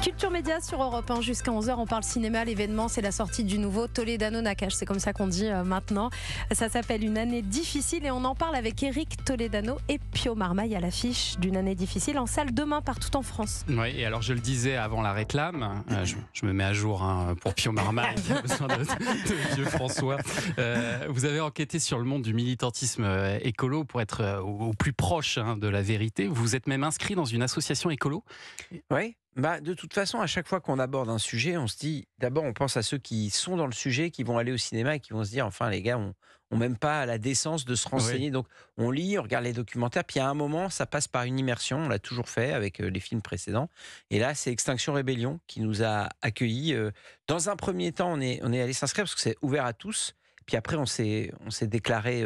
Culture Média sur Europe 1 jusqu'à 11h. On parle cinéma. L'événement, c'est la sortie du nouveau Toledano Nakash. C'est comme ça qu'on dit maintenant. Ça s'appelle Une année difficile et on en parle avec Éric Toledano et Pio Marmaille à l'affiche d'Une année difficile en salle demain partout en France. Oui, et alors je le disais avant la réclame, je me mets à jour pour Pio Marmaille, qui a besoin de vieux François. Vous avez enquêté sur le monde du militantisme écolo pour être au plus proche de la vérité. Vous êtes même inscrit dans une association écolo. Oui. De toute façon, à chaque fois qu'on aborde un sujet, on se dit, d'abord on pense à ceux qui sont dans le sujet, qui vont aller au cinéma et qui vont se dire, enfin les gars, on même pas la décence de se renseigner. Oui. Donc on lit, on regarde les documentaires, puis à un moment, ça passe par une immersion, on l'a toujours fait avec les films précédents. Et là, c'est Extinction Rébellion qui nous a accueillis. Dans un premier temps, on est allé s'inscrire parce que c'est ouvert à tous. Puis après, on s'est déclaré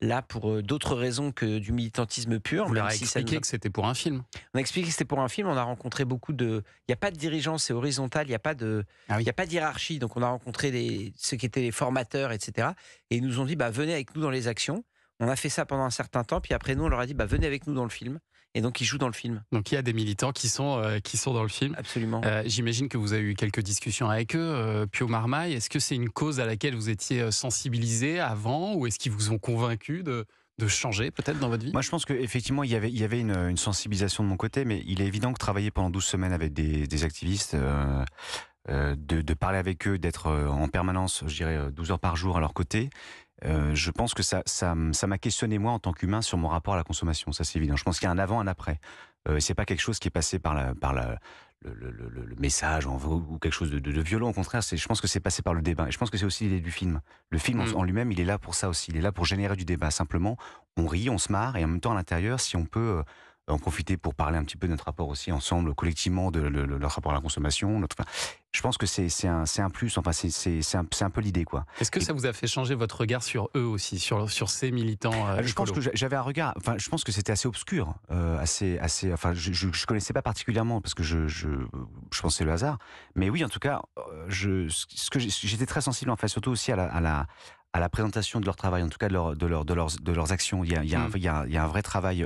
là pour d'autres raisons que du militantisme pur. Vous leur avez expliqué que c'était pour un film. On a expliqué que c'était pour un film. On a rencontré beaucoup de. Il n'y a pas de dirigeants, c'est horizontal. Il n'y a pas de. Il y a pas de hiérarchie. Donc on a rencontré ceux qui étaient les formateurs, etc. Et ils nous ont dit venez avec nous dans les actions. On a fait ça pendant un certain temps. Puis après nous, on leur a dit venez avec nous dans le film. Et donc, ils jouent dans le film. Donc, il y a des militants qui sont dans le film. Absolument. J'imagine que vous avez eu quelques discussions avec eux. Pio Marmaille, est-ce que c'est une cause à laquelle vous étiez sensibilisé avant ou est-ce qu'ils vous ont convaincu de changer peut-être dans votre vie? Moi, je pense qu'effectivement, il y avait une sensibilisation de mon côté, mais il est évident que travailler pendant 12 semaines avec des activistes, de parler avec eux, d'être en permanence, je dirais, 12 heures par jour à leur côté, je pense que ça m'a questionné moi en tant qu'humain sur mon rapport à la consommation, ça c'est évident. Je pense qu'il y a un avant, un après. C'est pas quelque chose qui est passé par le message ou quelque chose de violent. Au contraire, je pense que c'est passé par le débat. Et je pense que c'est aussi l'idée du film. Le film en lui-même, il est là pour ça aussi. Il est là pour générer du débat. Simplement, on rit, on se marre, et en même temps à l'intérieur, si on peut en profiter pour parler un petit peu de notre rapport aussi ensemble, collectivement, de leur rapport à la consommation. Je pense que c'est un plus, enfin c'est un peu l'idée, quoi. Est-ce que ça vous a fait changer votre regard sur eux aussi, sur ces militants Je pense que j'avais un regard, enfin je pense que c'était assez obscur, enfin je connaissais pas particulièrement parce que je pense que c'est le hasard, mais oui en tout cas j'étais très sensible en fait, surtout aussi à la présentation de leur travail, en tout cas de leurs actions. Il y a un vrai travail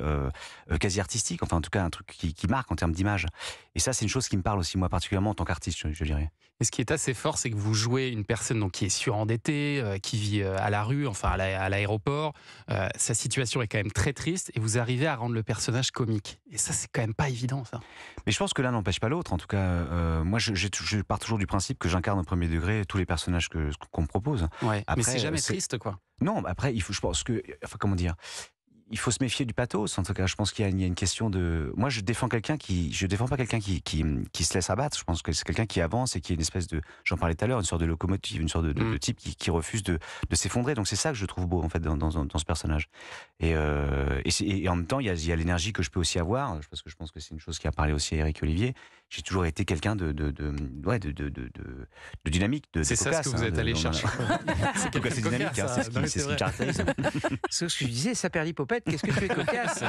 quasi artistique, enfin en tout cas un truc qui marque en termes d'image. Et ça, c'est une chose qui me parle aussi, moi, particulièrement en tant qu'artiste, je dirais. Et ce qui est assez fort, c'est que vous jouez une personne donc, qui est surendettée, qui vit à la rue, enfin à l'aéroport. Sa situation est quand même très triste et vous arrivez à rendre le personnage comique. Et ça, c'est quand même pas évident, ça. Mais je pense que l'un n'empêche pas l'autre. En tout cas, moi, je pars toujours du principe que j'incarne au premier degré tous les personnages qu'on me propose. Ouais, après, mais c'est jamais triste, quoi. Non, après, je pense que, enfin, comment dire, il faut se méfier du pathos. En tout cas, je pense qu'il y a une question de. Moi, je défends pas quelqu'un qui se laisse abattre. Je pense que c'est quelqu'un qui avance et qui est une espèce de. J'en parlais tout à l'heure, une sorte de locomotive, une sorte de type qui refuse de s'effondrer. Donc c'est ça que je trouve beau en fait dans ce personnage. Et en même temps, il y a l'énergie que je peux aussi avoir, parce que je pense que c'est une chose qui a parlé aussi à Éric Olivier. J'ai toujours été quelqu'un de dynamique, de c'est cocasse, ça ce que vous êtes allé chercher. C'est dynamique, c'est ce qui me caractérise. C'est ce que je disais, Saperlipopette, qu'est-ce que tu es cocasse?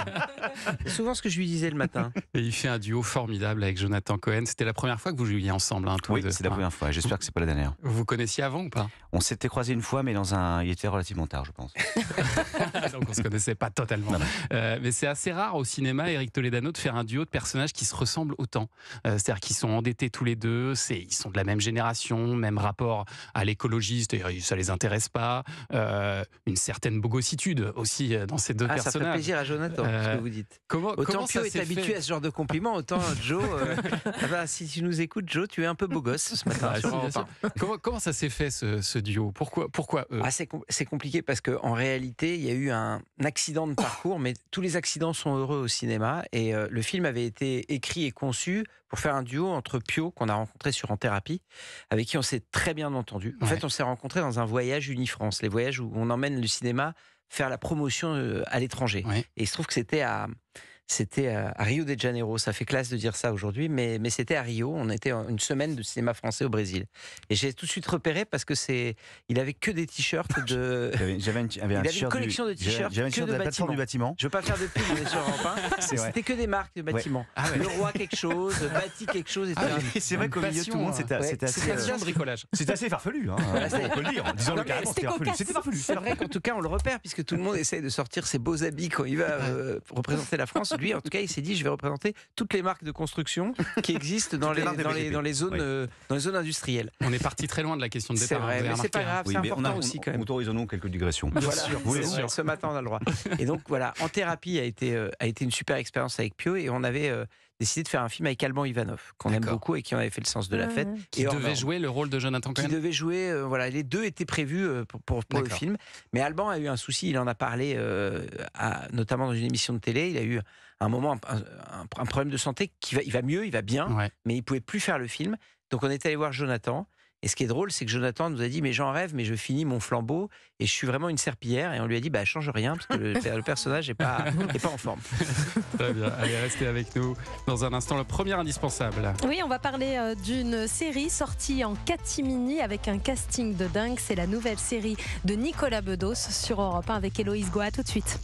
C'est souvent ce que je lui disais le matin. Et il fait un duo formidable avec Jonathan Cohen. C'était la première fois que vous jouiez ensemble, tous les deux. Oui, c'est la première fois. J'espère que c'est pas la dernière. Vous vous connaissiez avant ou pas? On s'était croisés une fois, mais il était relativement tard, je pense. Donc on se connaissait pas totalement. Mais c'est assez rare au cinéma, Éric Toledano, de faire un duo de personnages qui se ressemblent autant. C'est-à-dire qu'ils sont endettés tous les deux, ils sont de la même génération, même rapport à l'écologie, c'est-à-dire ça les intéresse pas, une certaine bogossitude aussi dans ces deux personnages. Ça fait plaisir à Jonathan, ce que vous dites. Autant Pio est habitué à ce genre de compliments, autant Joe, si tu nous écoutes, Joe, tu es un peu beau gosse ce matin. Comment ça s'est fait ce duo? Pourquoi eux? C'est compliqué parce qu'en réalité, il y a eu un accident de parcours, mais tous les accidents sont heureux au cinéma, et le film avait été écrit et conçu pour faire un duo entre Pio, qu'on a rencontré sur En Thérapie, avec qui on s'est très bien entendu. En fait, on s'est rencontrés dans un voyage Unifrance, les voyages où on emmène le cinéma faire la promotion à l'étranger. Et il se trouve que c'était à Rio de Janeiro. Ça fait classe de dire ça aujourd'hui, mais c'était à Rio. On était une semaine de cinéma français au Brésil. Et j'ai tout de suite repéré parce que il avait que des t-shirts de. Il avait une collection de t-shirts. J'avais une que t-shirt de la plateforme du bâtiment. Je veux pas faire de pub, on est sur Europe 1. C'était que des marques de bâtiments. Le roi quelque chose, bâti quelque chose, etc. C'est vrai qu'au milieu de tout le monde, c'était assez bricolage. C'était assez farfelu, on peut le dire. Disons-le carrément, c'était farfelu. C'est vrai qu'en tout cas, on le repère puisque tout le monde essaye de sortir ses beaux habits quand il va représenter la France. lui, en tout cas, il s'est dit, je vais représenter toutes les marques de construction qui existent dans les zones industrielles. On est parti très loin de la question de C'est départ. vrai, vous avez mais c'est pas remarqué, hein. grave, c'est important aussi quand même. Autorisons-nous quelques digressions. Voilà, Bien sûr. ce matin, on a le droit. Et donc, voilà, En thérapie a été une super expérience avec Pio et on avait décidé de faire un film avec Alban Ivanov, qu'on aime beaucoup et qui en avait fait Le Sens de la fête. Qui et devait jouer le rôle de Jonathan Cohen. Qui devait jouer, les deux étaient prévus pour le film. Mais Alban a eu un souci, il en a parlé notamment dans une émission de télé. Il a eu un moment, un problème de santé, il va mieux, il va bien, mais il pouvait plus faire le film. Donc on est allé voir Jonathan. Et ce qui est drôle, c'est que Jonathan nous a dit, mais j'en rêve, mais je finis mon flambeau et je suis vraiment une serpillière. Et on lui a dit, change rien parce que le personnage n'est pas en forme. Très bien, allez, restez avec nous. Dans un instant, le premier indispensable. Oui, on va parler d'une série sortie en catimini avec un casting de dingue. C'est la nouvelle série de Nicolas Bedos sur Europe 1 avec Héloïse Goa. Tout de suite.